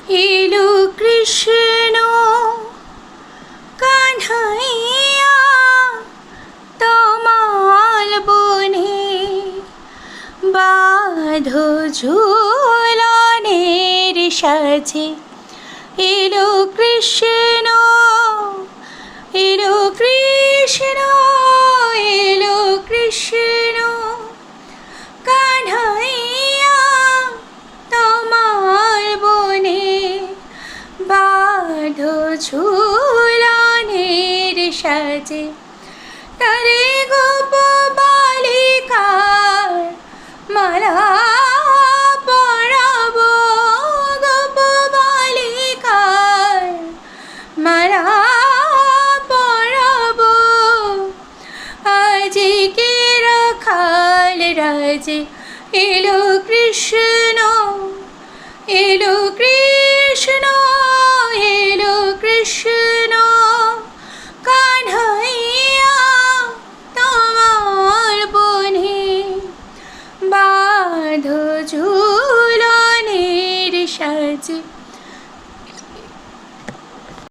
এলো কৃষ্ণ কানহাইয়া তমাল বনে, বাঁধো ঝুলনের সাজে। এলো কৃষ্ণ, এলো কৃষ্ণ, এলো কৃষ্ণ কানহাইয়া তমাল বনে, বাঁধো ঝুলনের সাজে। তারে গোপ বালিকার মালা পরাবো, গোপ বালিকার মালা পরাবো। আজকে রাখাল রাজে এলো কৃষ্ণ, এলো কৃষ্ণ, এলো কৃষ্ণ কানহাইয়া তমাল বনে, বাঁধো ঝুলনের সাজে।